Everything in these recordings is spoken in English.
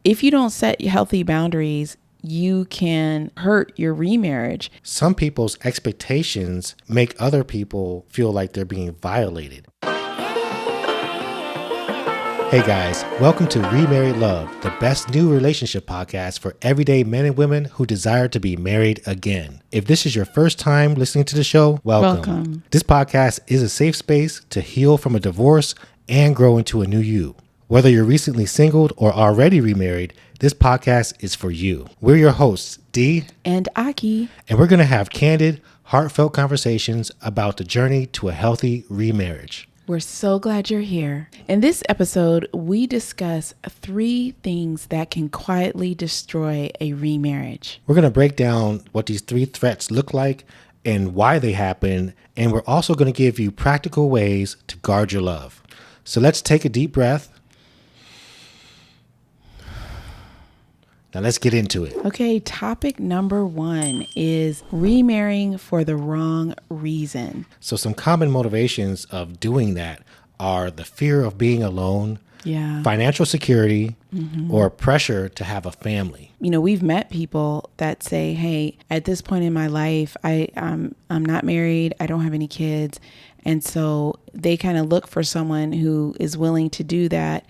If you don't set healthy boundaries, you can hurt your remarriage. Some people's expectations make other people feel like they're being violated. Hey guys, welcome to Remarried Love, the best new relationship podcast for everyday men and women who desire to be married again. If this is your first time listening to the show, welcome. This podcast is a safe space to heal from a divorce and grow into a new you. Whether you're recently singled or already remarried, this podcast is for you. We're your hosts, D and Aki, and we're going to have candid, heartfelt conversations about the journey to a healthy remarriage. We're so glad you're here. In this episode, we discuss 3 things that can quietly destroy a remarriage. We're going to break down what these 3 threats look like and why they happen, and we're also going to give you practical ways to guard your love. So let's take a deep breath. Now let's get into it. Okay, topic number 1 is remarrying for the wrong reason. So some common motivations of doing that are the fear of being alone, financial security, or pressure to have a family. You know, we've met people that say, hey, at this point in my life, I'm not married, I don't have any kids. And so they kind of look for someone who is willing to do that,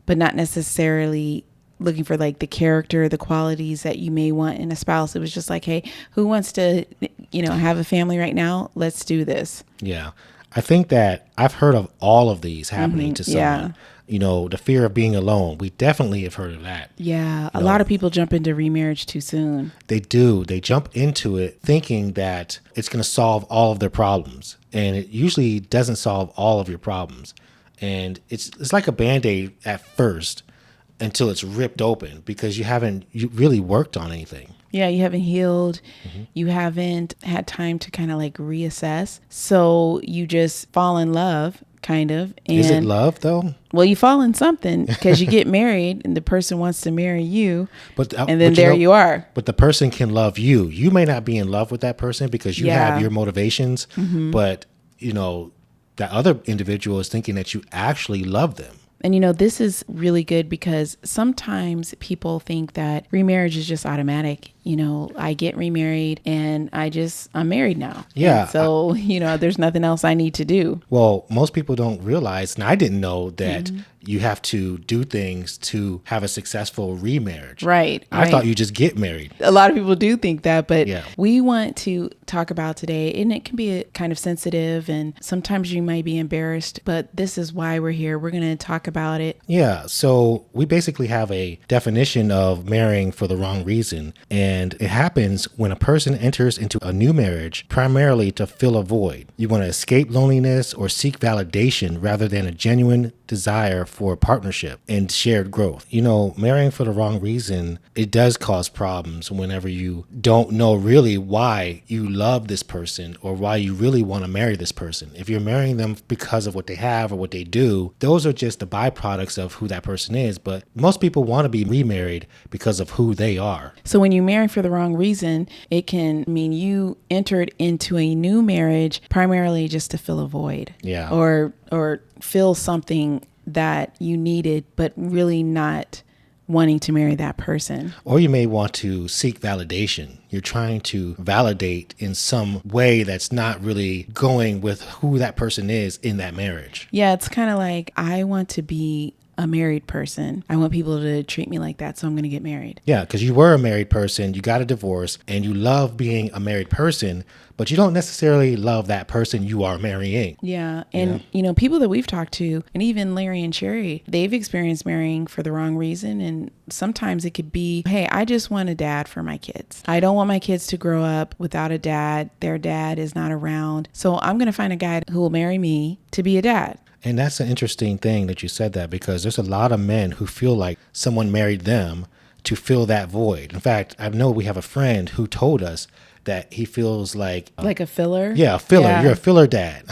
but not necessarily looking for like the character, the qualities that you may want in a spouse. It was just like, hey, who wants to, have a family right now? Let's do this. Yeah. I think that I've heard of all of these happening to someone. Yeah. The fear of being alone. We definitely have heard of that. Yeah. A lot of people jump into remarriage too soon. They do. They jump into it thinking that it's going to solve all of their problems. And it usually doesn't solve all of your problems. And it's like a Band-Aid at first, until it's ripped open because you really worked on anything. Yeah, you haven't healed. You haven't had time to kind of like reassess. So you just fall in love, kind of. And, is it love though? Well, you fall in something because you get married and the person wants to marry you. And then you are. But the person can love you. You may not be in love with that person because you have your motivations. But, that other individual is thinking that you actually love them. And, this is really good because sometimes people think that remarriage is just automatic. I get remarried and I'm married now. Yeah. And so, there's nothing else I need to do. Well, most people don't realize, and I didn't know that you have to do things to have a successful remarriage. Right. I thought you just get married. A lot of people do think that, but we want to talk about today, and it can be kind of sensitive and sometimes you might be embarrassed, but this is why we're here. We're going to talk about it. Yeah. So we basically have a definition of marrying for the wrong reason. And it happens when a person enters into a new marriage primarily to fill a void. You want to escape loneliness or seek validation rather than a genuine desire for partnership and shared growth. Marrying for the wrong reason, it does cause problems whenever you don't know really why you love this person or why you really want to marry this person. If you're marrying them because of what they have or what they do, those are just the byproducts of who that person is. But most people want to be remarried because of who they are. So when you marry for the wrong reason, it can mean you entered into a new marriage primarily just to fill a void. Yeah. Or fill something that you needed, but really not wanting to marry that person. Or you may want to seek validation. You're trying to validate in some way that's not really going with who that person is in that marriage. Yeah, it's kind of like, I want to be a married person. I want people to treat me like that, so I'm going to get married. Yeah, because you were a married person, you got a divorce, and you love being a married person, but you don't necessarily love that person you are marrying. Yeah, and people that we've talked to, and even Larry and Sherry, they've experienced marrying for the wrong reason, and sometimes it could be, hey, I just want a dad for my kids. I don't want my kids to grow up without a dad. Their dad is not around, so I'm going to find a guy who will marry me to be a dad. And that's an interesting thing that you said that, because there's a lot of men who feel like someone married them to fill that void. In fact, I know we have a friend who told us that he feels like a filler. Yeah, a filler. Yeah. You're a filler dad.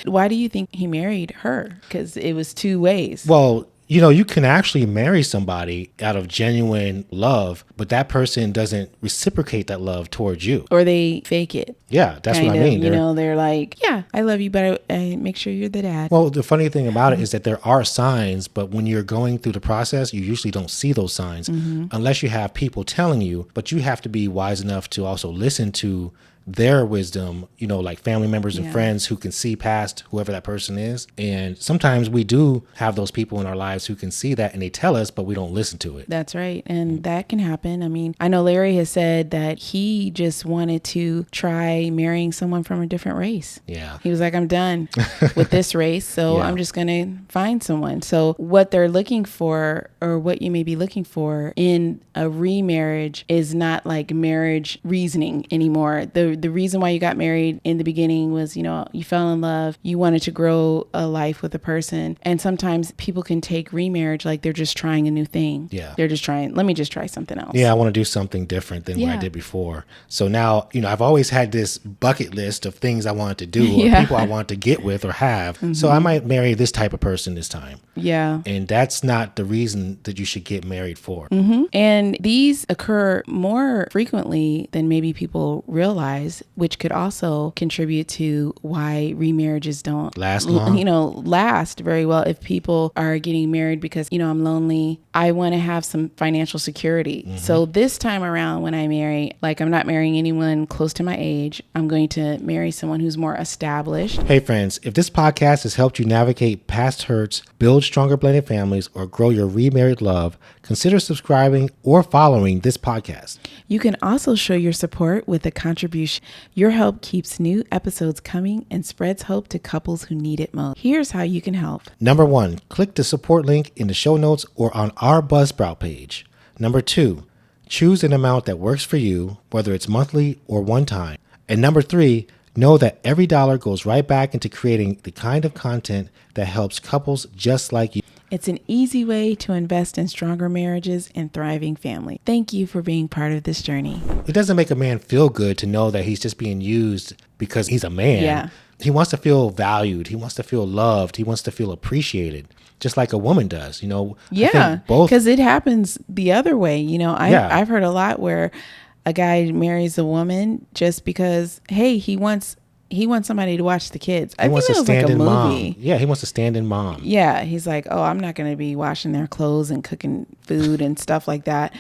Why do you think he married her? Because it was 2 ways. Well, You can actually marry somebody out of genuine love, but that person doesn't reciprocate that love towards you. Or they fake it. Yeah, that's what I mean. They're like, yeah, I love you, but I make sure you're the dad. Well, the funny thing about it is that there are signs, but when you're going through the process, you usually don't see those signs unless you have people telling you, but you have to be wise enough to also listen to their wisdom, like family members and friends who can see past whoever that person is. And sometimes we do have those people in our lives who can see that and they tell us, but we don't listen to it. That's right. And that can happen. I mean, I know Larry has said that he just wanted to try marrying someone from a different race. Yeah. He was like, I'm done with this race. So I'm just going to find someone. So what they're looking for, or what you may be looking for in a remarriage, is not like marriage reasoning anymore. The reason why you got married in the beginning was, you fell in love, you wanted to grow a life with a person. And sometimes people can take remarriage like they're just trying a new thing. Yeah. They're just trying, let me just try something else. Yeah, I want to do something different than what I did before. So now, I've always had this bucket list of things I wanted to do or people I want to get with or have. So I might marry this type of person this time. Yeah. And that's not the reason that you should get married for. And these occur more frequently than maybe people realize, which could also contribute to why remarriages don't last long. Last very well. If people are getting married because, I'm lonely, I want to have some financial security. So this time around when I marry, I'm not marrying anyone close to my age. I'm going to marry someone who's more established. Hey friends, if this podcast has helped you navigate past hurts, build stronger blended families, or grow your remarried love, consider subscribing or following this podcast. You can also show your support with a contribution. Your help keeps new episodes coming and spreads hope to couples who need it most. Here's how you can help. Number 1, click the support link in the show notes or on our Buzzsprout page. Number 2, choose an amount that works for you, whether it's monthly or one time. And number 3, know that every dollar goes right back into creating the kind of content that helps couples just like you. It's an easy way to invest in stronger marriages and thriving families. Thank you for being part of this journey. It doesn't make a man feel good to know that he's just being used because he's a man. Yeah. He wants to feel valued. He wants to feel loved. He wants to feel appreciated, just like a woman does, Yeah, because it happens the other way. I've heard a lot where a guy marries a woman just because, hey, he wants somebody to watch the kids. He wants to stand in mom. Yeah, he wants to stand in mom. Yeah, he's like, oh, I'm not going to be washing their clothes and cooking food and stuff like that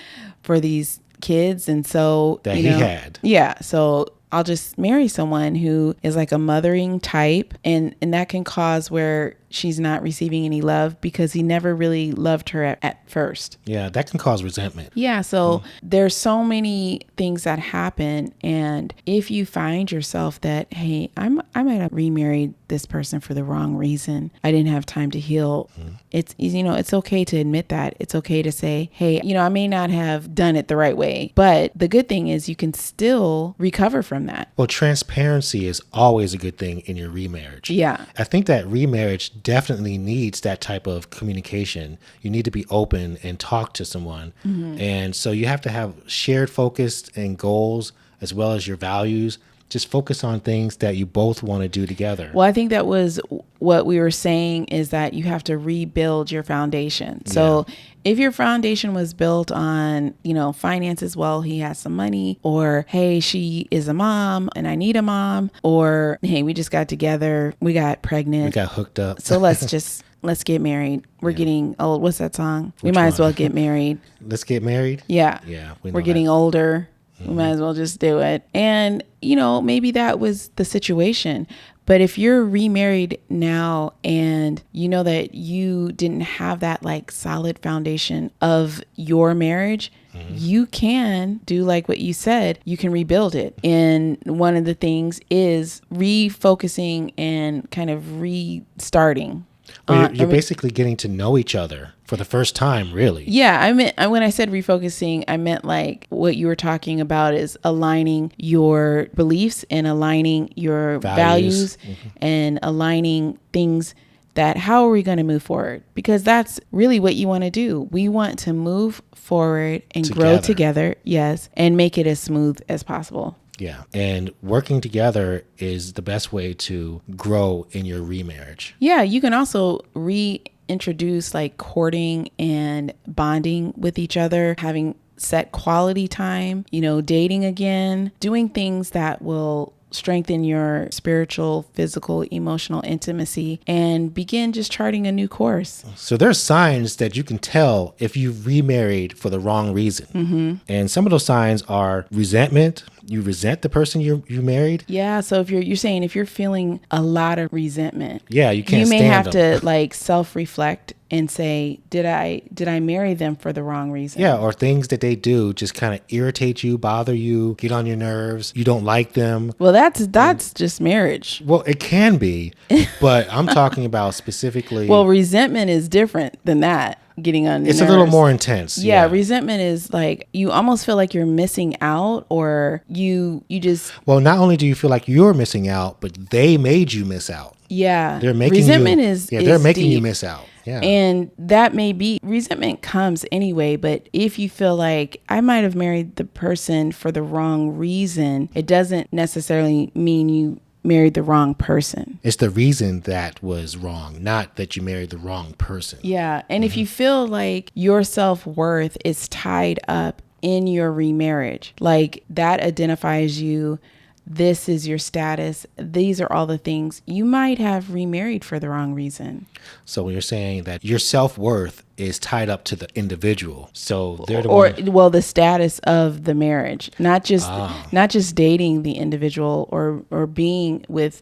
for these kids. And so that he had. Yeah, so I'll just marry someone who is like a mothering type, and that can cause where she's not receiving any love because he never really loved her at first. Yeah, that can cause resentment. Yeah, so there's so many things that happen, and if you find yourself that, hey, I might have remarried this person for the wrong reason, I didn't have time to heal. It's it's okay to admit that. It's okay to say, hey, I may not have done it the right way, but the good thing is you can still recover from that. Well, transparency is always a good thing in your remarriage. Yeah. I think that remarriage definitely needs that type of communication. You need to be open and talk to someone. And so you have to have shared focus and goals as well as your values. Just focus on things that you both want to do together. Well, I think that was what we were saying, is that you have to rebuild your foundation. So if your foundation was built on, finances, well, he has some money, or, hey, she is a mom and I need a mom, or, hey, we just got together, we got pregnant, we got hooked up. So let's get married. We're getting old. What's that song? We might as well get married. Let's get married? Yeah. Yeah. We're getting older. We might as well just do it. And, maybe that was the situation. But if you're remarried now and you know that you didn't have that solid foundation of your marriage, you can do like what you said. You can rebuild it. And one of the things is refocusing and kind of restarting. Well, you're basically getting to know each other for the first time, really. Yeah, I meant, when I said refocusing, I meant what you were talking about is aligning your beliefs and aligning your values and aligning things that how are we going to move forward? Because that's really what you want to do. We want to move forward and grow together, yes, and make it as smooth as possible. Yeah. And working together is the best way to grow in your remarriage. Yeah. You can also reinvest introduce like courting and bonding with each other, having set quality time, dating again, doing things that will strengthen your spiritual, physical, emotional intimacy, and begin just charting a new course. So there's signs that you can tell if you've remarried for the wrong reason. Mm-hmm. And some of those signs are resentment. You resent the person you married. Yeah. So if you're saying if you're feeling a lot of resentment, you can't. You may stand have them. to like self-reflect and say, did I marry them for the wrong reason? Yeah, or things that they do just kind of irritate you, bother you, get on your nerves. You don't like them. Well, that's just marriage. Well, it can be, but I'm talking about specifically. Well, resentment is different than that. Getting on it's nerves. A little more intense. Yeah, resentment is like you almost feel like you're missing out, or you just. Well, not only do you feel like you're missing out, but they made you miss out. Yeah, they're making resentment you, is they're making deep. you miss out. Yeah. And that may be, resentment comes anyway, but if you feel like I might have married the person for the wrong reason, it doesn't necessarily mean you married the wrong person. It's the reason that was wrong, not that you married the wrong person. Yeah. And if you feel like your self-worth is tied up in your remarriage, like that identifies you, this is your status, these are all the things, you might have remarried for the wrong reason. So you're saying that your self-worth is tied up to the individual. So they're the the status of the marriage, not just dating the individual or being with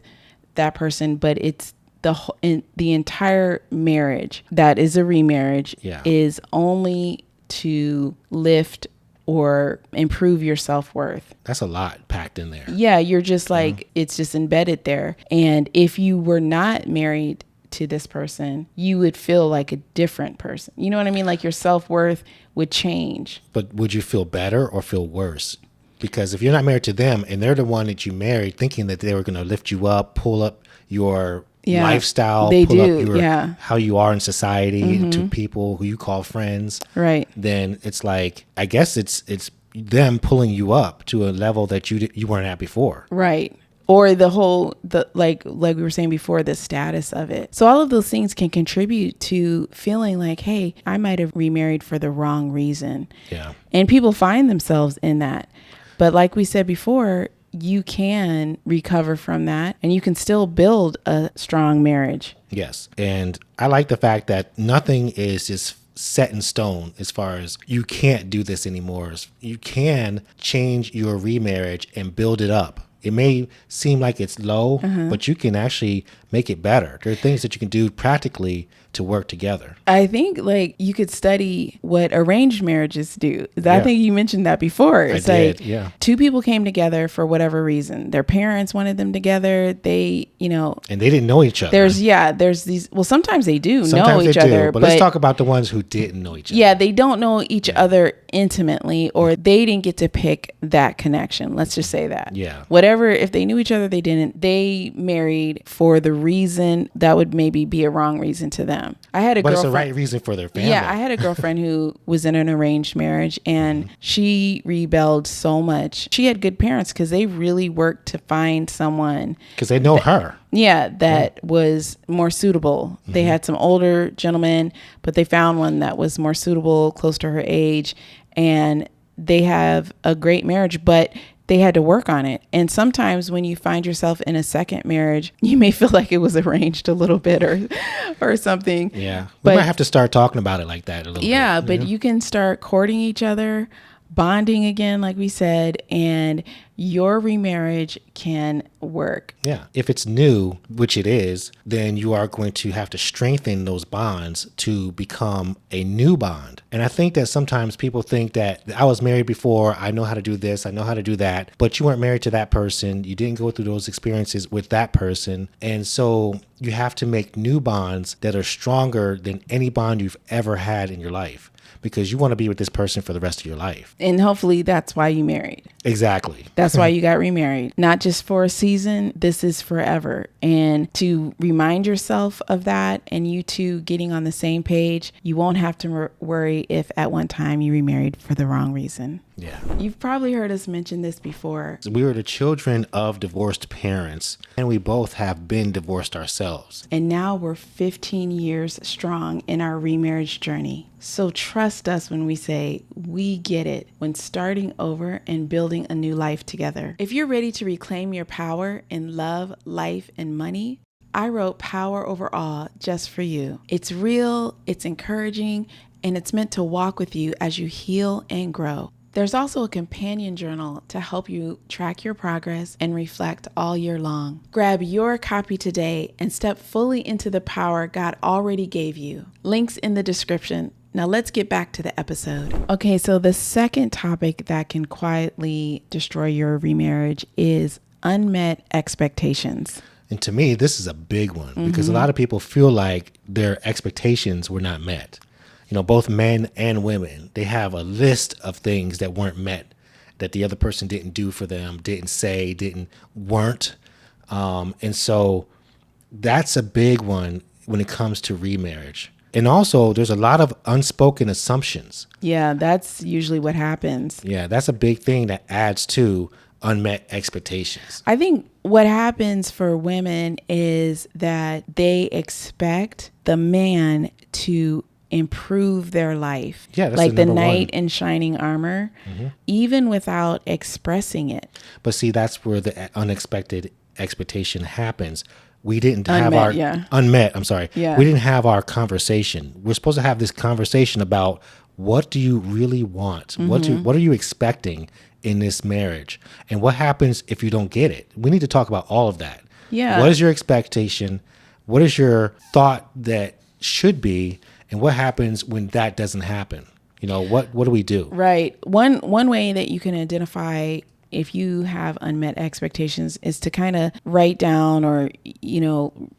that person, but it's the entire marriage that is a remarriage is only to lift or improve your self-worth. That's a lot packed in there. Yeah, you're just like, it's just embedded there. And if you were not married to this person, you would feel like a different person. You know what I mean? Like your self-worth would change. But would you feel better or feel worse? Because if you're not married to them and they're the one that you married thinking that they were going to lift you up, pull up your lifestyle, up how you are in society and to people who you call friends, right? Then it's like, I guess it's them pulling you up to a level that you weren't at before, right? Or like we were saying before, the status of it. So all of those things can contribute to feeling like, hey, I might have remarried for the wrong reason. Yeah, and people find themselves in that. But like we said before, you can recover from that and you can still build a strong marriage. Yes. And I like the fact that nothing is just set in stone as far as you can't do this anymore. You can change your remarriage and build it up. It may seem like it's low, but you can actually make it better. There are things that you can do practically to work together. I think like you could study what arranged marriages do. I think you mentioned that before. It's two people came together for whatever reason. Their parents wanted them together. They, and they didn't know each other. There's these, well, sometimes they do know each other. But let's talk about the ones who didn't know each other. Yeah, they don't know each other intimately, or they didn't get to pick that connection. Let's just say that. Yeah. Whatever, if they knew each other, they didn't. They married for the reason that would maybe be a wrong reason to them. I had a girlfriend. But it's the right reason for their family. Yeah, I had a girlfriend who was in an arranged marriage, and she rebelled so much. She had good parents because they really worked to find someone. Because they know her. Yeah, that was more suitable. They had some older gentlemen, but they found one that was more suitable, close to her age, and they have a great marriage, but they had to work on it. And sometimes when you find yourself in a second marriage, you may feel like it was arranged a little bit or something. Yeah. We might have to start talking about it like that a little bit. Yeah, but you can start courting each other, bonding again, like we said, and your remarriage can work. Yeah. If it's new, which it is, then you are going to have to strengthen those bonds to become a new bond. And I think that sometimes people think that I was married before, I know how to do this, I know how to do that, but you weren't married to that person. You didn't go through those experiences with that person. And so you have to make new bonds that are stronger than any bond you've ever had in your life, because you want to be with this person for the rest of your life. And hopefully that's why you married. Exactly. That's why you got remarried. Not just for a season, this is forever. And to remind yourself of that, and you two getting on the same page, you won't have to worry if at one time you remarried for the wrong reason. Yeah. You've probably heard us mention this before. We were the children of divorced parents, and we both have been divorced ourselves. And now we're 15 years strong in our remarriage journey. So trust us when we say we get it when starting over and building a new life together. If you're ready to reclaim your power in love, life, and money, I wrote Power Over All just for you. It's real, it's encouraging, and it's meant to walk with you as you heal and grow. There's also a companion journal to help you track your progress and reflect all year long. Grab your copy today and step fully into the power God already gave you. Links in the description. Now let's get back to the episode. Okay, so the second topic that can quietly destroy your remarriage is unmet expectations. And to me, this is a big one because a lot of people feel like their expectations were not met. You know, both men and women, they have a list of things that weren't met, that the other person didn't do for them, didn't say, weren't. And so that's a big one when it comes to remarriage. And also, there's a lot of unspoken assumptions. Yeah, that's usually what happens. Yeah, that's a big thing that adds to unmet expectations. I think what happens for women is that they expect the man to improve their life. Yeah, that's like the number knight one. in shining armor, even without expressing it. But see, that's where the unexpected expectation happens. We didn't Unmet, have our yeah. unmet. I'm sorry. Yeah. We didn't have our conversation. We're supposed to have this conversation about what do you really want? What are you expecting in this marriage? And what happens if you don't get it? We need to talk about all of that. Yeah. What is your expectation? What is your thought that should be? And what happens when that doesn't happen? You know, what do we do? Right. One way that you can identify if you have unmet expectations is to kind of write down or,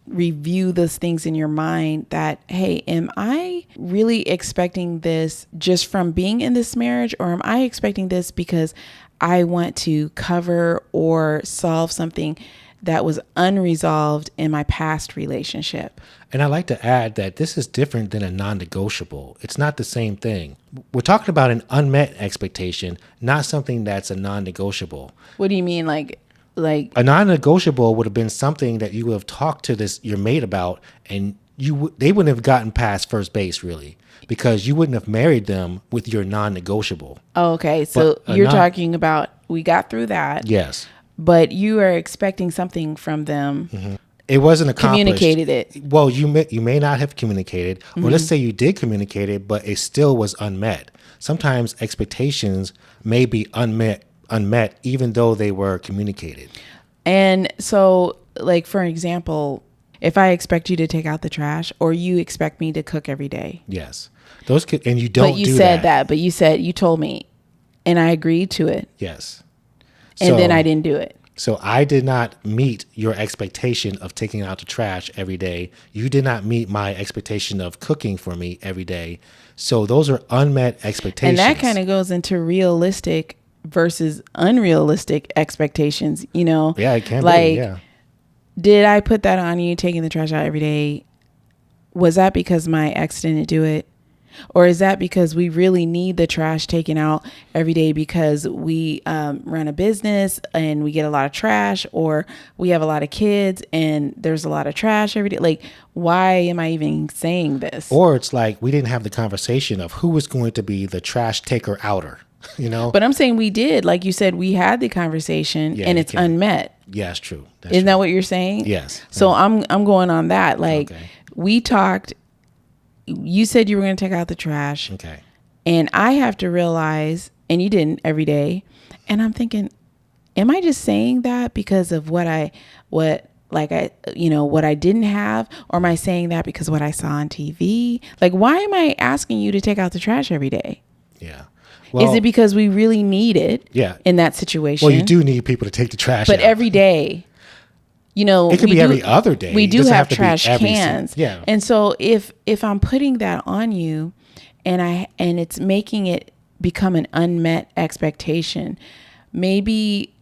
review those things in your mind that, hey, am I really expecting this just from being in this marriage, or am I expecting this because I want to cover or solve something that was unresolved in my past relationship? And I like to add that this is different than a non-negotiable. It's not the same thing. We're talking about an unmet expectation, not something that's a non-negotiable. What do you mean? Like A non-negotiable would have been something that you would have talked to your mate about, and they wouldn't have gotten past first base really, because you wouldn't have married them with your non-negotiable. Oh, okay. So you're talking about, we got through that. Yes. But you are expecting something from them. It wasn't accomplished. Communicated it. Well, you may not have communicated, or let's say you did communicate it, but it still was unmet. Sometimes expectations may be unmet even though they were communicated. And so, like, for example, if I expect you to take out the trash, or you expect me to cook every day. Yes. And you don't do that. But you said that, but you told me, and I agreed to it. Yes. And then I didn't do it. So I did not meet your expectation of taking out the trash every day. You did not meet my expectation of cooking for me every day. So those are unmet expectations. And that kind of goes into realistic versus unrealistic expectations, Yeah, it can be, yeah. Did I put that on you, taking the trash out every day? Was that because my ex didn't do it? Or is that because we really need the trash taken out every day because we run a business and we get a lot of trash, or we have a lot of kids and there's a lot of trash every day? Like, why am I even saying this? Or it's like we didn't have the conversation of who was going to be the trash taker outer, But I'm saying we did. Like you said, we had the conversation and it's unmet. Yeah, it's true. Isn't that what you're saying? Yes. So I'm going on that. Like, we talked. You said you were going to take out the trash. Okay. And I have to realize, and you didn't every day. And I'm thinking, am I just saying that because of what I didn't have? Or am I saying that because of what I saw on TV? Like, why am I asking you to take out the trash every day? Yeah. Well, is it because we really need it? Yeah. In that situation? Well, you do need people to take the trash out. But every day. It could be every other day. We do have trash cans. Yeah. And so if I'm putting that on you and it's making it become an unmet expectation, maybe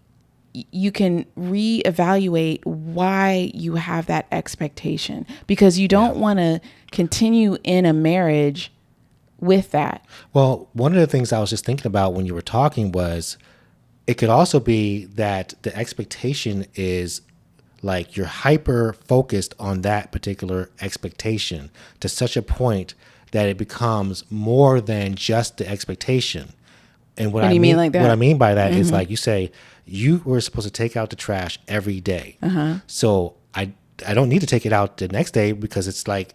you can reevaluate why you have that expectation, because you don't want to continue in a marriage with that. Well, one of the things I was just thinking about when you were talking was it could also be that the expectation is like you're hyper focused on that particular expectation to such a point that it becomes more than just the expectation. And What do you mean like that? What I mean by that is like you say, you were supposed to take out the trash every day. So I don't need to take it out the next day because it's like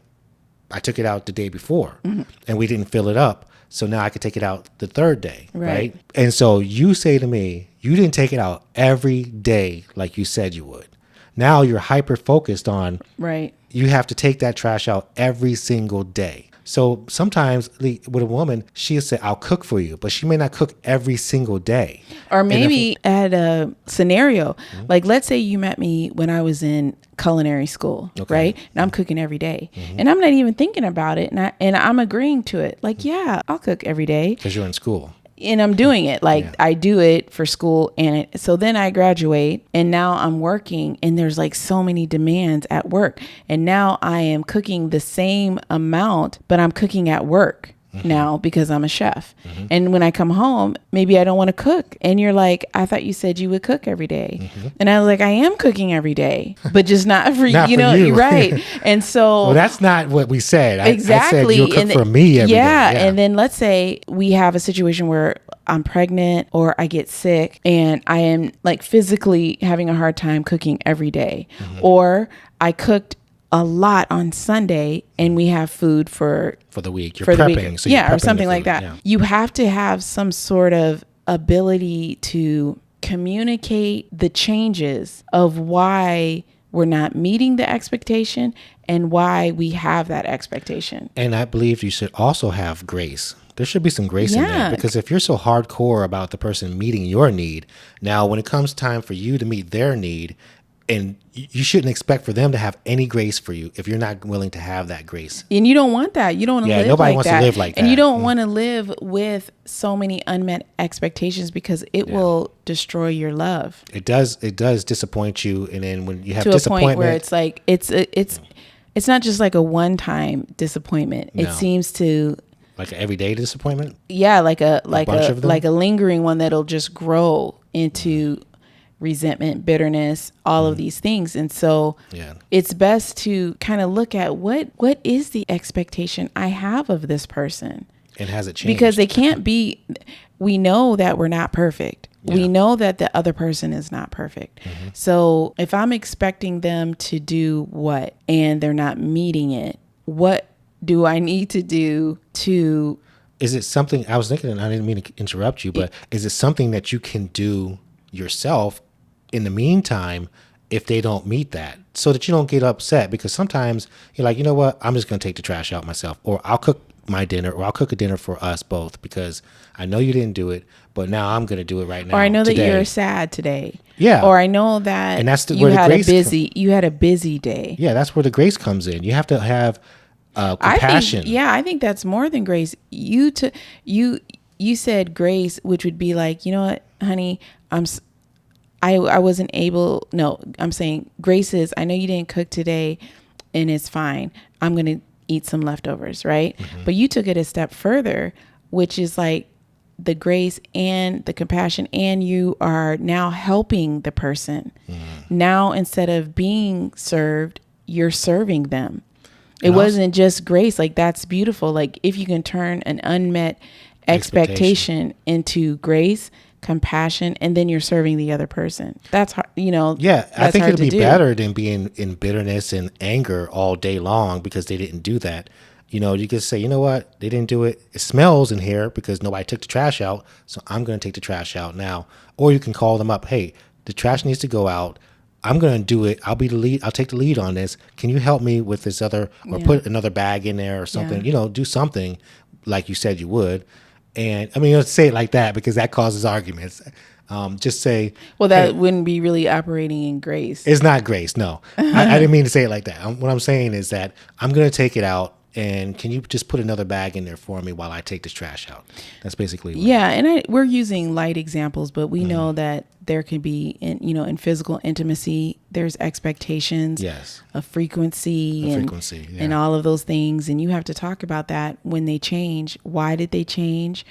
I took it out the day before and we didn't fill it up. So now I could take it out the third day. Right. And so you say to me, you didn't take it out every day like you said you would. Now you're hyper focused on, you have to take that trash out every single day. So sometimes with a woman, she'll say, I'll cook for you, but she may not cook every single day. Or maybe at a scenario, like let's say you met me when I was in culinary school, right? And I'm cooking every day and I'm not even thinking about it. And I'm agreeing to it. Like, yeah, I'll cook every day. Because you're in school. And I'm doing it. Like I do it for school. And so then I graduate and now I'm working and there's like so many demands at work. And now I am cooking the same amount, but I'm cooking at work now because I'm a chef. And when I come home, maybe I don't want to cook. And you're like, I thought you said you would cook every day. And I was like, I am cooking every day, but just not for not you for know, you. Right. And so well, that's not what we said. Exactly. I said you'll cook for me every day. Yeah. And then let's say we have a situation where I'm pregnant or I get sick and I am like physically having a hard time cooking every day. Or I cooked a lot on Sunday and we have food for the week. You're prepping. So or something like that. Yeah. You have to have some sort of ability to communicate the changes of why we're not meeting the expectation and why we have that expectation. And I believe you should also have grace. There should be some grace in there, because if you're so hardcore about the person meeting your need, now when it comes time for you to meet their need, and you shouldn't expect for them to have any grace for you if you're not willing to have that grace. And you don't want that. You don't want to live nobody like wants that. to live like that. And you don't want to live with so many unmet expectations because it will destroy your love. It does disappoint you. And then when you have to disappointment, a point where it's like, it's not just like a one-time disappointment. No. It seems to like an everyday disappointment. Yeah. Like a lingering one that'll just grow into resentment, bitterness, all of these things. And so it's best to kind of look at what is the expectation I have of this person. And has it changed? Because they can't be, we know that we're not perfect. Yeah. We know that the other person is not perfect. So if I'm expecting them to do what and they're not meeting it, what do I need to do to... Is it something, I was thinking, and I didn't mean to interrupt you, but is it something that you can do yourself in the meantime if they don't meet that, so that you don't get upset? Because sometimes you're like, you know what, I'm just going to take the trash out myself, or I'll cook my dinner, or I'll cook a dinner for us both because I know you didn't do it, but now I'm going to do it right now. Or I know that you're sad today. Yeah. Or I know that and that's you had a busy day. Yeah, that's where the grace comes in. You have to have compassion. I think that's more than grace. You said grace, which would be like, you know what, honey, I wasn't able. No, I'm saying grace is, I know you didn't cook today and it's fine. I'm going to eat some leftovers, right? But you took it a step further, which is like the grace and the compassion, and you are now helping the person. Now, instead of being served, you're serving them. It wasn't just grace. Like, that's beautiful. Like, if you can turn an unmet expectation into grace, compassion, and then you're serving the other person. That's hard, Yeah, I think it'd be better than being in bitterness and anger all day long because they didn't do that. You could say, you know what, they didn't do it. It smells in here because nobody took the trash out, so I'm going to take the trash out now. Or you can call them up. Hey, the trash needs to go out. I'm going to do it. I'll be the lead. I'll take the lead on this. Can you help me with this other, or put another bag in there or something? Do something like you said you would. And I mean, you don't say it like that because that causes arguments. Just say, well, that wouldn't be really operating in grace. It's not grace. No, I didn't mean to say it like that. What I'm saying is that I'm going to take it out and can you just put another bag in there for me while I take this trash out? That's basically what Yeah, and we're using light examples, but we know that there can be, in physical intimacy, there's expectations Yes. of frequency, and all of those things, and you have to talk about that when they change. Why did they change?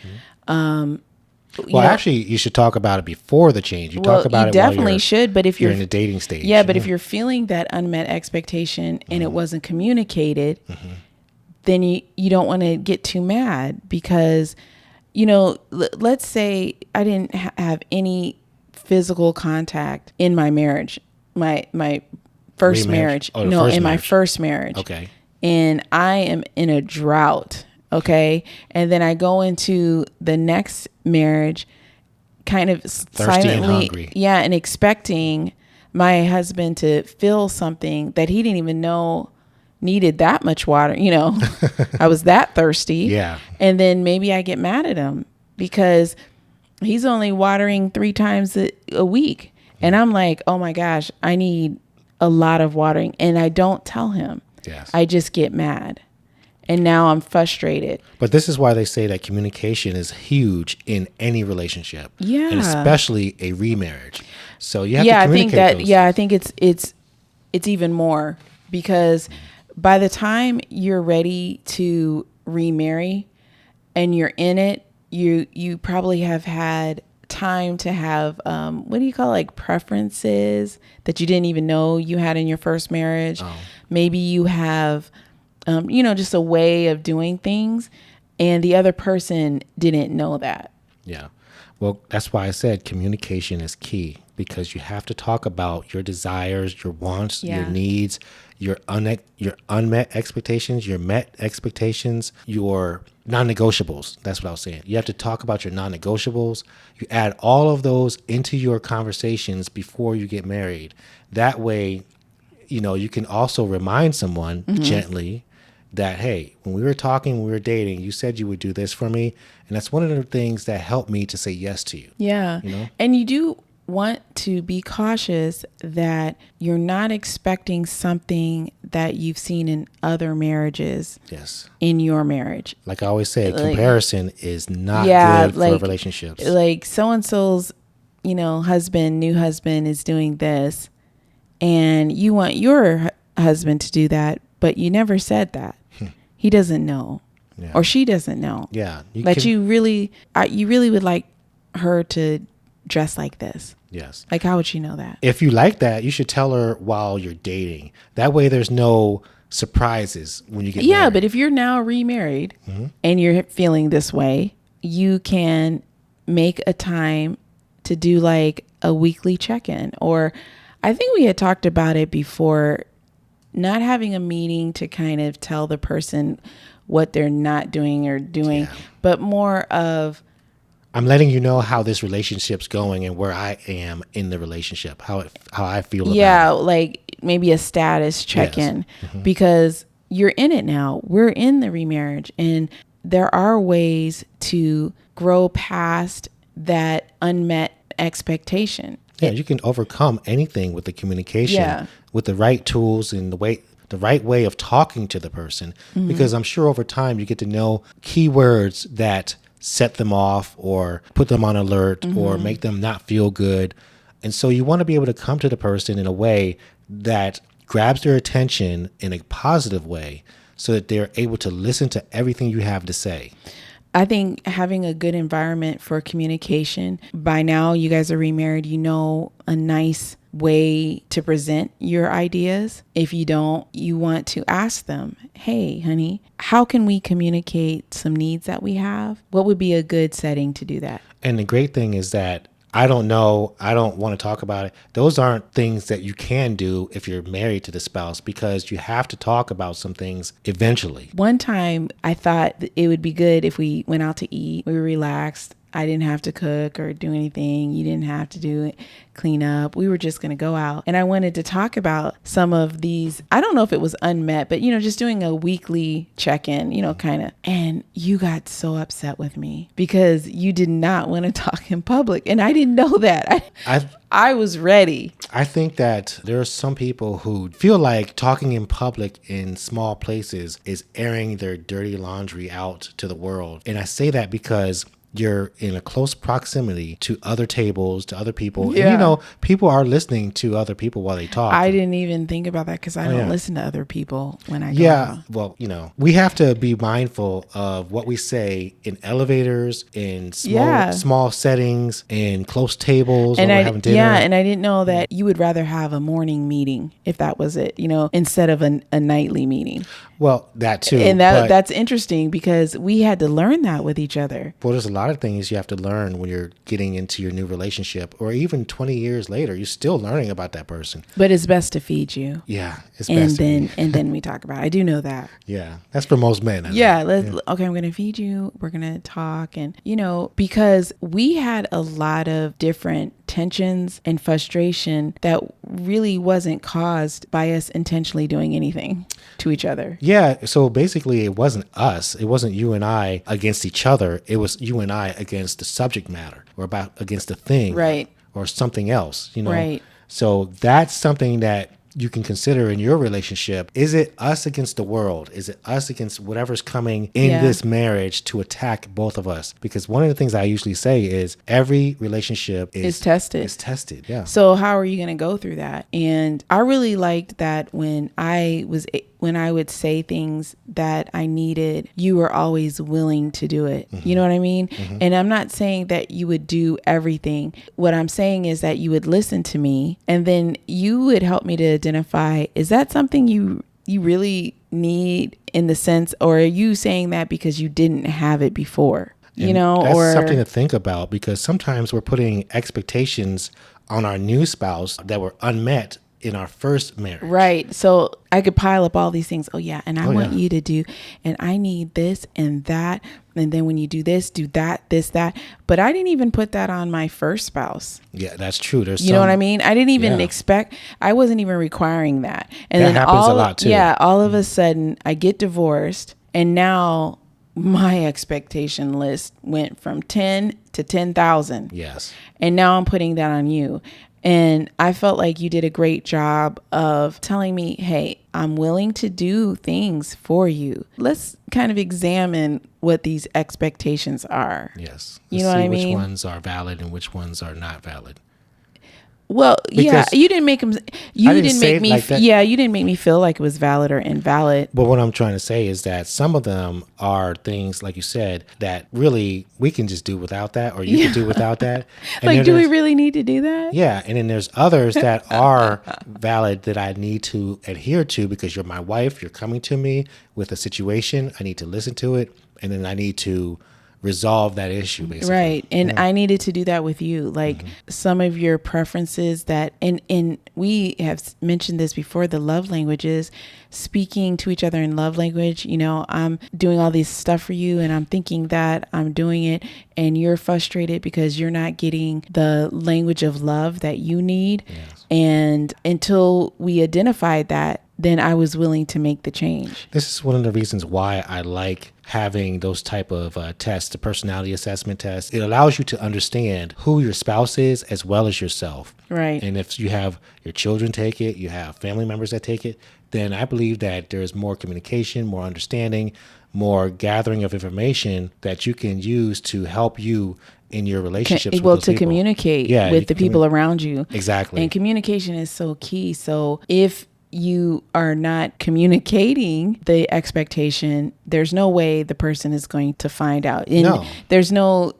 Actually, you should talk about it before the change. You talk about it while definitely should, but if you're in the dating stage. Yeah, but if you're feeling that unmet expectation and it wasn't communicated, then you don't want to get too mad because, let's say I didn't have any physical contact in my marriage, my first marriage. My first marriage. Okay. And I am in a drought. Okay. And then I go into the next marriage kind of thirsty silently. And hungry. Yeah. And expecting my husband to feel something that he didn't even know needed that much water. I was that thirsty. Yeah. And then maybe I get mad at him because he's only watering 3 times a week. And I'm like, oh my gosh, I need a lot of watering. And I don't tell him. Yes. I just get mad. And now I'm frustrated. But this is why they say that communication is huge in any relationship. Yeah. And especially a remarriage. So you have to communicate I think it's even more because by the time you're ready to remarry and you're in it, you probably have had time to have what do you call preferences that you didn't even know you had in your first marriage. Maybe you have just a way of doing things and the other person didn't know that. Yeah. Well, that's why I said communication is key because you have to talk about your desires, your wants, your needs, your unmet expectations, your met expectations, your non-negotiables. That's what I was saying. You have to talk about your non-negotiables. You add all of those into your conversations before you get married. That way, you can also remind someone gently that, hey, when we were talking, when we were dating, you said you would do this for me. And that's one of the things that helped me to say yes to you. Yeah. And you do want to be cautious that you're not expecting something that you've seen in other marriages. Yes. In your marriage. Like I always say, comparison is not good for relationships. Like so-and-so's, new husband is doing this and you want your husband to do that, but you never said that. He doesn't know. Yeah. Or she doesn't know. Yeah. You really would like her to dress like this. Yes. Like, how would she know that? If you like that, you should tell her while you're dating. That way there's no surprises when you get married. Yeah, but if you're now remarried and you're feeling this way, you can make a time to do like a weekly check-in. Or I think we had talked about it before, not having a meeting to kind of tell the person what they're not doing or doing, but more of, I'm letting you know how this relationship's going and where I am in the relationship, how I feel about it. Yeah, like maybe a status check-in because you're in it now. We're in the remarriage and there are ways to grow past that unmet expectation. Yeah, you can overcome anything with the communication, with the right tools and the right way of talking to the person. Because I'm sure over time you get to know keywords that set them off or put them on alert or make them not feel good. And so you want to be able to come to the person in a way that grabs their attention in a positive way so that they're able to listen to everything you have to say. I think having a good environment for communication, by now you guys are remarried, a nice way to present your ideas. If you don't, you want to ask them, hey, honey, how can we communicate some needs that we have? What would be a good setting to do that? And the great thing is that I don't know, I don't want to talk about it. Those aren't things that you can do if you're married to the spouse because you have to talk about some things eventually. One time I thought it would be good if we went out to eat, we were relaxed. I didn't have to cook or do anything. You didn't have to do it, clean up. We were just going to go out. And I wanted to talk about some of these. I don't know if it was unmet, but, just doing a weekly check-in, kind of. And you got so upset with me because you did not want to talk in public. And I didn't know that. I was ready. I think that there are some people who feel like talking in public in small places is airing their dirty laundry out to the world. And I say that because you're in a close proximity to other tables, to other people. Yeah. And, people are listening to other people while they talk. I didn't even think about that because I don't listen to other people when I go out. Well, we have to be mindful of what we say in elevators, in small settings, in close tables, and when we're having dinner. Yeah, and I didn't know that you would rather have a morning meeting if that was it, instead of a nightly meeting. Well, that too. And that's interesting because we had to learn that with each other. Well, there's a lot of things you have to learn when you're getting into your new relationship, or even 20 years later, you're still learning about that person. But it's best to feed you. Yeah, it's best. And then we talk about it. I do know that. Yeah, that's for most men. Okay, I'm going to feed you. We're going to talk. And, because we had a lot of different tensions and frustration that really wasn't caused by us intentionally doing anything to each other. Yeah. So basically it wasn't us. It wasn't you and I against each other. It was you and I against the subject matter or against the thing. Right. Or something else, Right. So that's something that you can consider in your relationship. Is it us against the world? Is it us against whatever's coming in this marriage to attack both of us? Because one of the things I usually say is every relationship is tested. Is tested, yeah. So how are you going to go through that? And I really liked that when I would say things that I needed, you were always willing to do it. Mm-hmm. You know what I mean? Mm-hmm. And I'm not saying that you would do everything. What I'm saying is that you would listen to me and then you would help me to identify, is that something you really need in the sense, or are you saying that because you didn't have it before? And that's something to think about, because sometimes we're putting expectations on our new spouse that were unmet in our first marriage. Right. So I could pile up all these things. Oh yeah. And I want you to do, and I need this and that. And then when you do this, do that, this, that. But I didn't even put that on my first spouse. Yeah, that's true. You know what I mean? I didn't even expect, I wasn't even requiring that. And that then happens a lot too. Yeah. All of a sudden I get divorced, and now my expectation list went from 10 to 10,000. Yes. And now I'm putting that on you. And I felt like you did a great job of telling me, hey, I'm willing to do things for you. Let's kind of examine what these expectations are. Yes. You know what I mean? Which ones are valid and which ones are not valid. Well, because you didn't make them. You didn't make me. You didn't make me feel like it was valid or invalid. But what I'm trying to say is that some of them are things, like you said, that really we can just do without that, or you can do without that. And do we really need to do that? Yeah, and then there's others that are valid that I need to adhere to because you're my wife. You're coming to me with a situation. I need to listen to it, and then I need to resolve that issue, basically. Right. And I needed to do that with you. Like some of your preferences that, and we have mentioned this before, the love languages, speaking to each other in love language. I'm doing all this stuff for you and I'm thinking that I'm doing it, and you're frustrated because you're not getting the language of love that you need. Yes. And until we identified that, then I was willing to make the change. This is one of the reasons why I like having those type of tests, the personality assessment test. It allows you to understand who your spouse is as well as yourself. Right. And if you have your children take it, you have family members that take it, then I believe that there's more communication, more understanding, more gathering of information that you can use to help you in your relationships with those people. Communicate with the people around you. Exactly. And communication is so key. So if you are not communicating the expectation, there's no way the person is going to find out. And there's no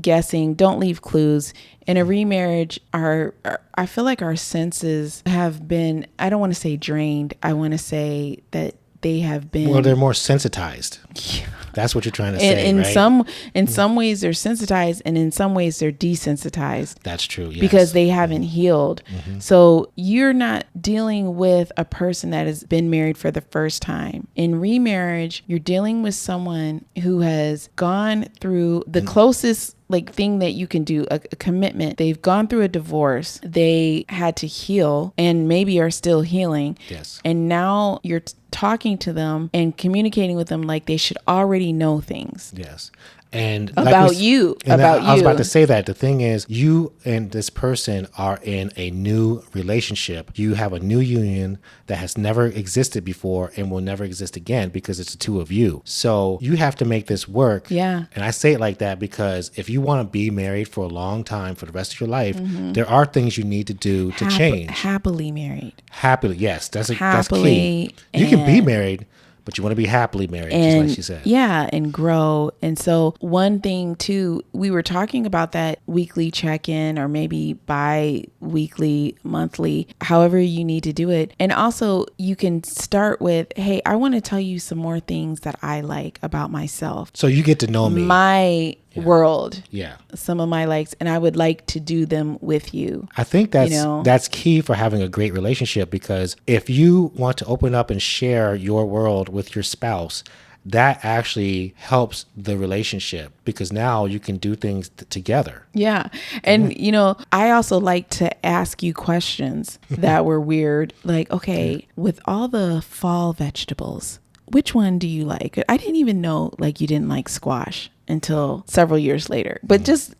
guessing. Don't leave clues. In a remarriage, I feel like our senses have been, I don't want to say drained. I want to say that they have been. Well, they're more sensitized. Yeah. That's what you're trying to say, right? In some ways they're sensitized, and in some ways they're desensitized. That's true, yes. Because they haven't healed. Mm-hmm. So you're not dealing with a person that has been married for the first time. In remarriage, you're dealing with someone who has gone through the closest like thing that you can do, a commitment. They've gone through a divorce. They had to heal and maybe are still healing. Yes. And now you're talking to them and communicating with them like they should already know things. Yes. And about you. I was about to say that. The thing is, you and this person are in a new relationship. You have a new union that has never existed before and will never exist again because it's the two of you. So you have to make this work. Yeah. And I say it like that because if you want to be married for a long time, for the rest of your life, there are things you need to do to change. Happily married. Happily, yes. That's key. You can be married, but you want to be happily married, just like she said. Yeah, and grow. And so one thing too, we were talking about that weekly check-in or maybe bi-weekly, monthly, however you need to do it. And also you can start with, hey, I want to tell you some more things that I like about myself. So you get to know me. My world. Yeah. Some of my likes, and I would like to do them with you. I think that's key for having a great relationship, because if you want to open up and share your world with your spouse, that actually helps the relationship because now you can do things together. Yeah. And, I also like to ask you questions that were weird. Like, okay, with all the fall vegetables, which one do you like? I didn't even know you didn't like squash until several years later. But just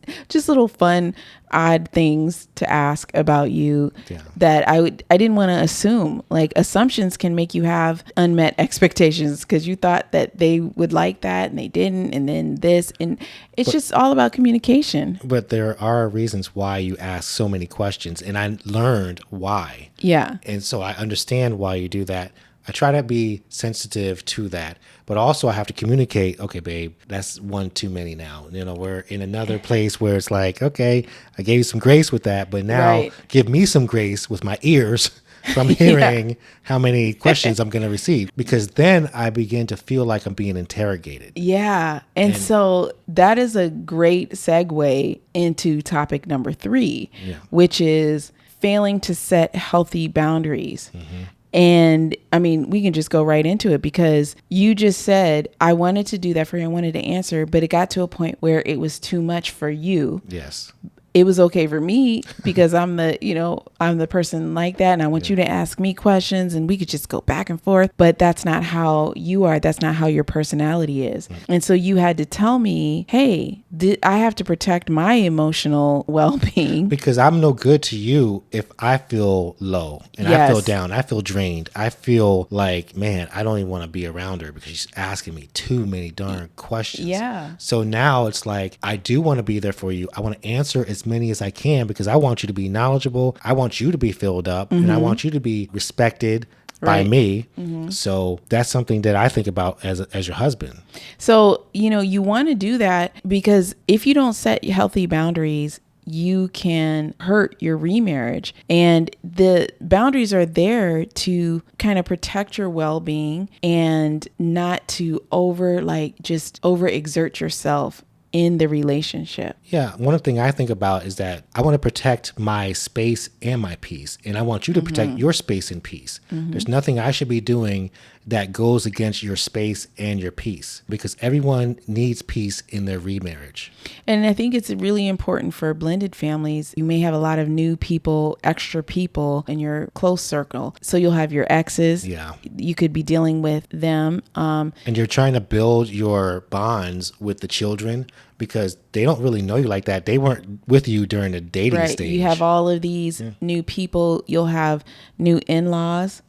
little fun, odd things to ask about you that I didn't want to assume. Like assumptions can make you have unmet expectations because you thought that they would like that and they didn't, and then this, and it's just all about communication. But there are reasons why you ask so many questions, and I learned why. Yeah. And so I understand why you do that. I try to be sensitive to that, but also I have to communicate, okay, babe, that's one too many now. We're in another place where it's like, okay, I gave you some grace with that, but now give me some grace with my ears from hearing how many questions I'm going to receive, because then I begin to feel like I'm being interrogated. Yeah. And so that is a great segue into topic number 3, which is failing to set healthy boundaries. Mm-hmm. And I mean, we can just go right into it because you just said, I wanted to do that for you. I wanted to answer, but it got to a point where it was too much for you. Yes. It was okay for me because I'm the person like that. And I want you to ask me questions and we could just go back and forth. But that's not how you are. That's not how your personality is. Mm-hmm. And so you had to tell me, hey, I have to protect my emotional well-being. Because I'm no good to you if I feel low and I feel down. I feel drained. I feel like, man, I don't even want to be around her because she's asking me too many darn questions. Yeah. So now it's like, I do want to be there for you. I want to answer as many as I can because I want you to be knowledgeable. I want you to be filled up, and I want you to be respected by me. Mm-hmm. So that's something that I think about as your husband. So, you want to do that because if you don't set healthy boundaries, you can hurt your remarriage. And the boundaries are there to kind of protect your well-being and not to overexert yourself in the relationship. Yeah. One thing I think about is that I want to protect my space and my peace. And I want you to protect your space and peace. Mm-hmm. There's nothing I should be doing that goes against your space and your peace, because everyone needs peace in their remarriage. And I think it's really important for blended families. You may have a lot of new people, extra people in your close circle. So you'll have your exes. Yeah. You could be dealing with them. And you're trying to build your bonds with the children because they don't really know you like that. They weren't with you during the dating stage. You have all of these new people. You'll have new in-laws,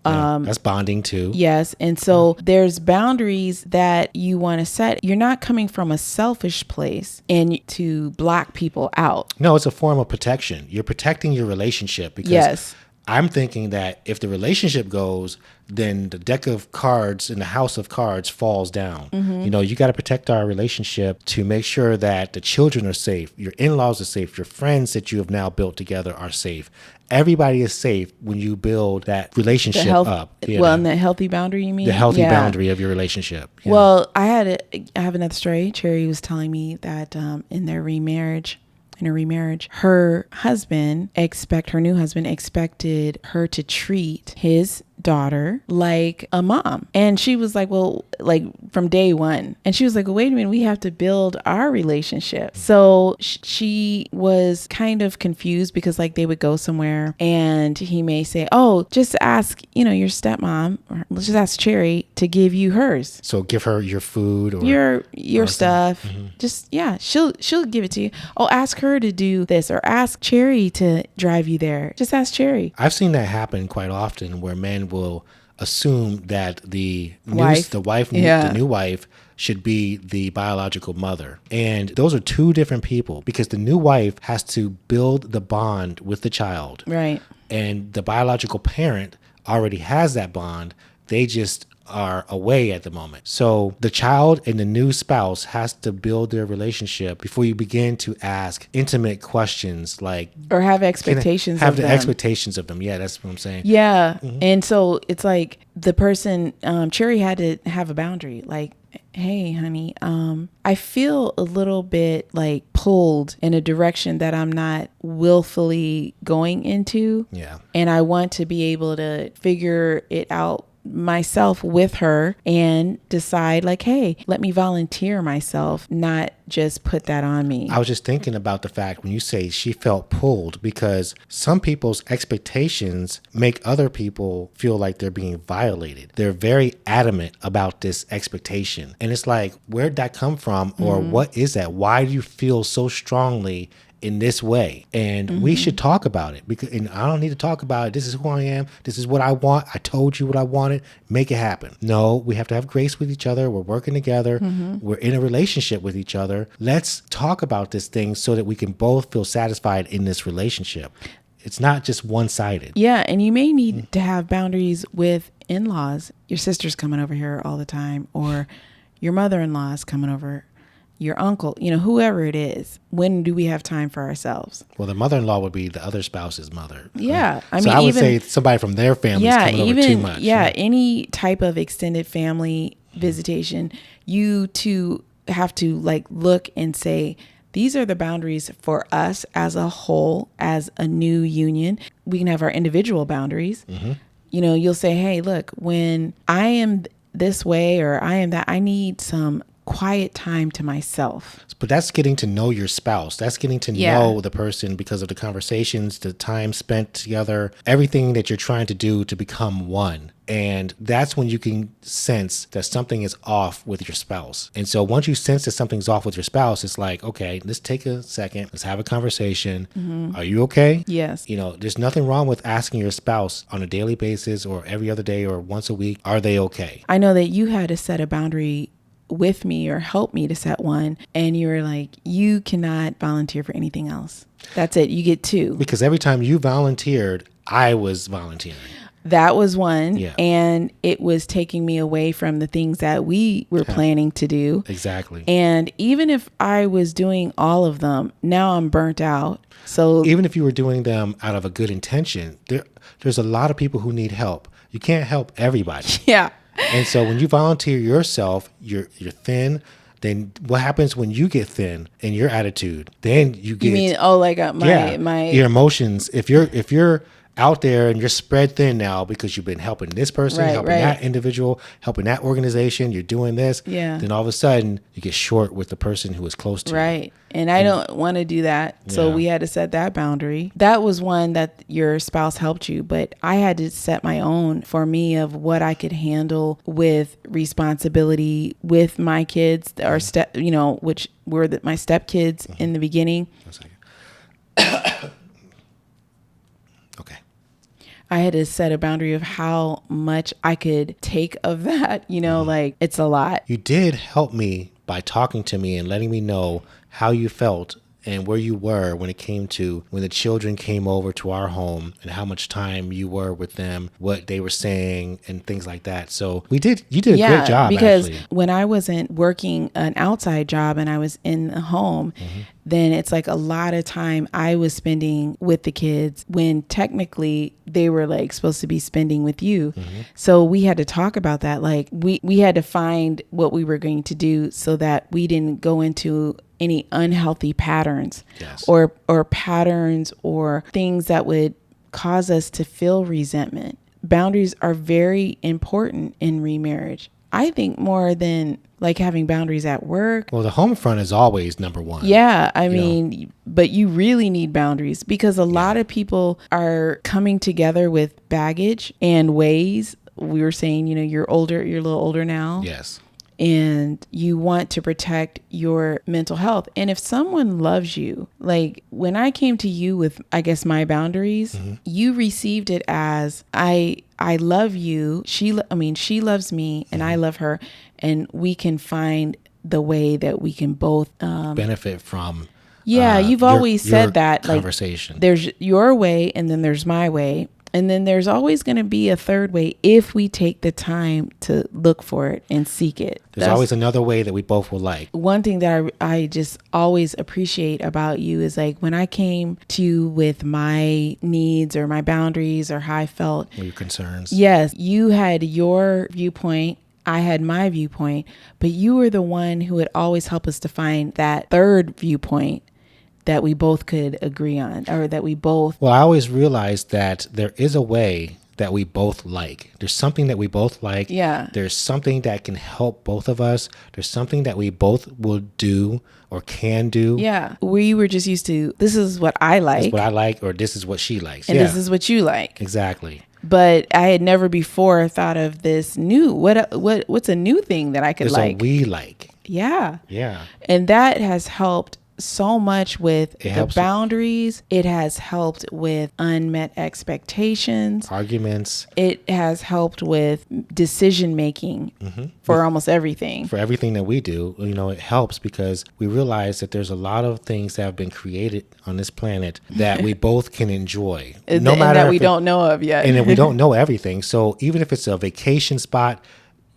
that's bonding too. Yes. And so there's boundaries that you want to set. You're not coming from a selfish place and to block people out. No, it's a form of protection. You're protecting your relationship because I'm thinking that if the relationship goes, then the deck of cards in the house of cards falls down. Mm-hmm. You got to protect our relationship to make sure that the children are safe, your in-laws are safe, your friends that you have now built together are safe. Everybody is safe when you build that relationship up. Well, and the healthy boundary, you mean? The healthy boundary of your relationship. Yeah. Well, I have another story. Cherry was telling me that in her remarriage, her new husband expected her to treat his daughter like a mom. And she was like, well, like from day one. And she was like, well, wait a minute, we have to build our relationship. So she was kind of confused because like they would go somewhere and he may say, oh, just ask, your stepmom, or let's just ask Cherry to give you hers. So give her your food or your stuff. Mm-hmm. Just, yeah, she'll give it to you. Oh, ask her to do this, or ask Cherry to drive you there. Just ask Cherry. I've seen that happen quite often where men will assume that the new wife should be the biological mother. And those are two different people, because the new wife has to build the bond with the child. Right. And the biological parent already has that bond. They just are away at the moment. So the child and the new spouse has to build their relationship before you begin to ask intimate questions like, or have expectations have of the them. expectations of them. Yeah, that's what I'm saying. Yeah. Mm-hmm. And so it's like the person, Cherry had to have a boundary. Like, hey, honey, I feel a little bit like pulled in a direction that I'm not willfully going into. Yeah. And I want to be able to figure it out myself with her and decide like, hey, let me volunteer myself, not just put that on me. I was just thinking about the fact when you say she felt pulled, because some people's expectations make other people feel like they're being violated. They're very adamant about this expectation. And it's like, where'd that come from? Or what is that? Why do you feel so strongly in this way? And we should talk about it, because, and I don't need to talk about it. This is who I am. This is what I want. I told you what I wanted. Make it happen. No, we have to have grace with each other. We're working together. We're in a relationship with each other. Let's talk about this thing so that we can both feel satisfied in this relationship. It's not just one-sided. Yeah. And you may need to have boundaries with in-laws. Your sister's coming over here all the time, or your mother-in-law is coming over, your uncle, whoever it is. When do we have time for ourselves? Well, the mother-in-law would be the other spouse's mother. Yeah. I would say somebody from their family is coming over too much. Yeah. Any type of extended family visitation, you two have to like look and say, these are the boundaries for us as a whole, as a new union. We can have our individual boundaries. You'll say, hey, look, when I am this way or I am that, I need some quiet time to myself. But that's getting to know your spouse. That's getting to know the person because of the conversations, the time spent together, everything that you're trying to do to become one. And that's when you can sense that something is off with your spouse. And so once you sense that something's off with your spouse, it's like, okay, let's take a second. Let's have a conversation. Are you okay? Yes. There's nothing wrong with asking your spouse on a daily basis or every other day or once a week, are they okay? I know that you had to set a boundary with me or help me to set one, and you were like, you cannot volunteer for anything else. That's it. You get two. Because every time you volunteered, I was volunteering. That was one. Yeah. And it was taking me away from the things that we were planning to do. Exactly. And even if I was doing all of them, now I'm burnt out. So even if you were doing them out of a good intention, there's a lot of people who need help. You can't help everybody. Yeah. And so when you volunteer yourself, you're thin. Then what happens when you get thin in your attitude? Then you get. You mean my your emotions? If you're out there and you're spread thin now because you've been helping this person, helping that individual, helping that organization, you're doing this. Yeah. Then all of a sudden you get short with the person who is close to you. Right. And I don't want to do that. So we had to set that boundary. That was one that your spouse helped you, but I had to set my own for me of what I could handle with responsibility with my kids, or which were my stepkids in the beginning. Okay. I had to set a boundary of how much I could take of that, like it's a lot. You did help me by talking to me and letting me know how you felt and where you were when it came to when the children came over to our home and how much time you were with them, what they were saying and things like that. So you did a great job. Because actually, when I wasn't working an outside job and I was in the home, then it's like a lot of time I was spending with the kids when technically they were like supposed to be spending with you. So we had to talk about that. Like we had to find what we were going to do so that we didn't go into any unhealthy patterns. Yes. or patterns or things that would cause us to feel resentment boundaries are very important in remarriage. I think more than like having boundaries at work. Well, the home front is always number one. Yeah, I mean, but you really need boundaries because a lot of people are coming together with baggage and ways. We were saying, you're a little older now. Yes. And you want to protect your mental health. And if someone loves you, like when I came to you with, I guess, my boundaries, you received it as I love you. She loves me and I love her. And we can find the way that we can both benefit from. You've always said that conversation. Like, there's your way and then there's my way. And then there's always going to be a third way if we take the time to look for it and seek it. There's always another way that we both will like. One thing that I just always appreciate about you is like when I came to you with my needs or my boundaries or how I felt. Or your concerns. Yes, you had your viewpoint. I had my viewpoint, but you were the one who would always help us to find that third viewpoint that we both could agree on, or that we both... Well, I always realized that there is a way that we both like. There's something that we both like. Yeah. There's something that can help both of us. There's something that we both will do or can do. Yeah. We were just used to, this is what I like. This is what I like, or this is what she likes. And this is what you like. Exactly. But I had never before thought of this new, what's a new thing that I could like? There's a we like. Yeah. Yeah. And that has helped so much with the boundaries. It has helped with unmet expectations, arguments. It has helped with decision making for almost everything. For everything that we do, it helps because we realize that there's a lot of things that have been created on this planet that we both can enjoy, no matter that we don't know of yet, and we don't know everything. So even if it's a vacation spot,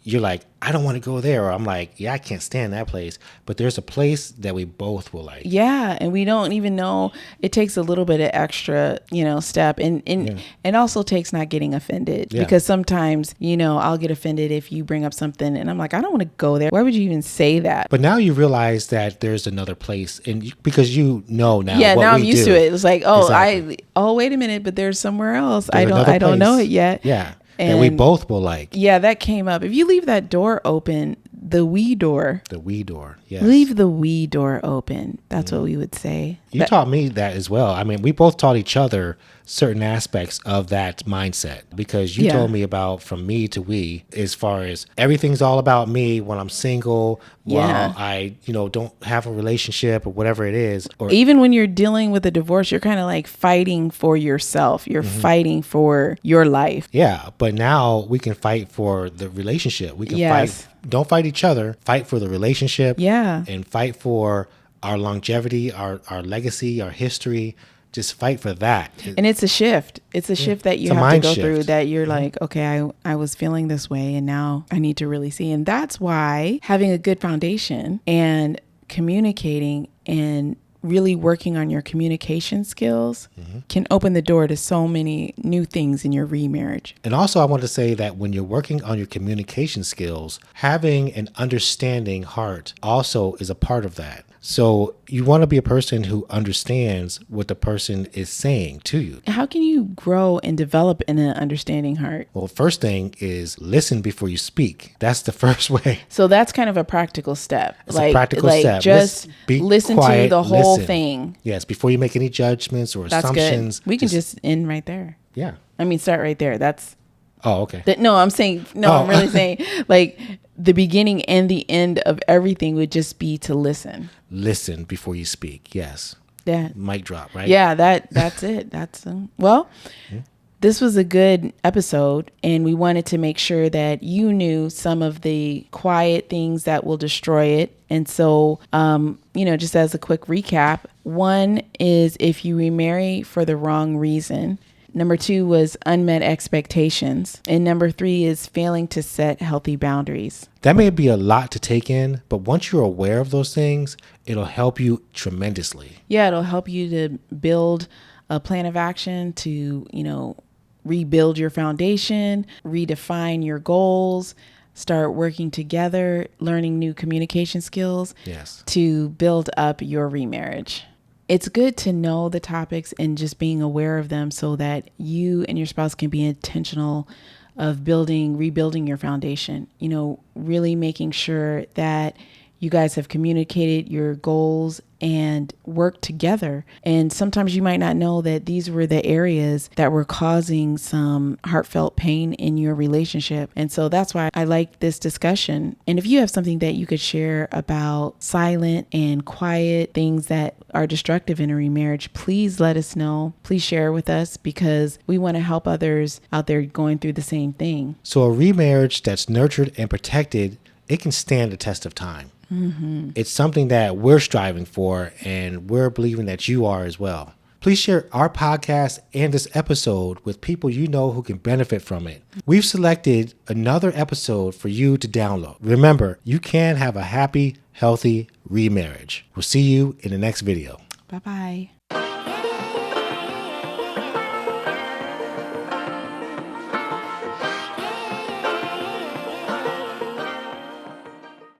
you're like, I don't want to go there. Or I'm like, yeah, I can't stand that place. But there's a place that we both will like. Yeah. And we don't even know. It takes a little bit of extra, step. And also takes not getting offended. Yeah. Because sometimes, I'll get offended if you bring up something and I'm like, I don't want to go there. Why would you even say that? But now you realize that there's another place. And because now. Yeah, what now I'm we used do. to it. It's like, Exactly. Wait a minute, but there's somewhere else. There's I don't know it yet. Yeah. And we both will like. Yeah, that came up. If you leave that door open, the we door. The we door, yes. Leave the we door open. That's what we would say. You taught me that as well. I mean, we both taught each other certain aspects of that mindset because you told me about from me to we as far as everything's all about me when I'm single, while I, don't have a relationship or whatever it is. Or even when you're dealing with a divorce, you're kind of like fighting for yourself. You're fighting for your life. Yeah. But now we can fight for the relationship. We can fight. Don't fight each other. Fight for the relationship. Yeah. And fight for our longevity, our legacy, our history. Just fight for that. And it's a shift. It's a shift that you have to go through, that you're like, okay, I was feeling this way and now I need to really see. And that's why having a good foundation and communicating and really working on your communication skills can open the door to so many new things in your remarriage. And also I want to say that when you're working on your communication skills, having an understanding heart also is a part of that. So you want to be a person who understands what the person is saying to you. How can you grow and develop in an understanding heart? Well, first thing is listen before you speak. That's the first way. So that's kind of a practical step. It's a practical step. Just listen quiet, to the whole thing. Yes, before you make any judgments or assumptions. Good. We can just end right there. Yeah. I mean, start right there. That's... Oh, okay. I'm really saying like the beginning and the end of everything would just be to listen. Listen before you speak. Yes. Yeah. Mic drop, right? Yeah, that's it. That's this was a good episode, and we wanted to make sure that you knew some of the quiet things that will destroy it. And so, just as a quick recap, one is if you remarry for the wrong reason. Number 2 was unmet expectations. And number 3 is failing to set healthy boundaries. That may be a lot to take in, but once you're aware of those things, it'll help you tremendously. Yeah, it'll help you to build a plan of action to, rebuild your foundation, redefine your goals, start working together, learning new communication skills to build up your remarriage. it's good to know the topics and just being aware of them so that you and your spouse can be intentional of rebuilding your foundation, really making sure that you guys have communicated your goals and worked together. And sometimes you might not know that these were the areas that were causing some heartfelt pain in your relationship. And so that's why I like this discussion. And if you have something that you could share about silent and quiet things that are destructive in a remarriage, please let us know. Please share with us because we want to help others out there going through the same thing. So a remarriage that's nurtured and protected, it can stand the test of time. Mm-hmm. It's something that we're striving for, and we're believing that you are as well. Please share our podcast and this episode with people you know who can benefit from it. We've selected another episode for you to download. Remember, you can have a happy, healthy remarriage. We'll see you in the next video. Bye-bye.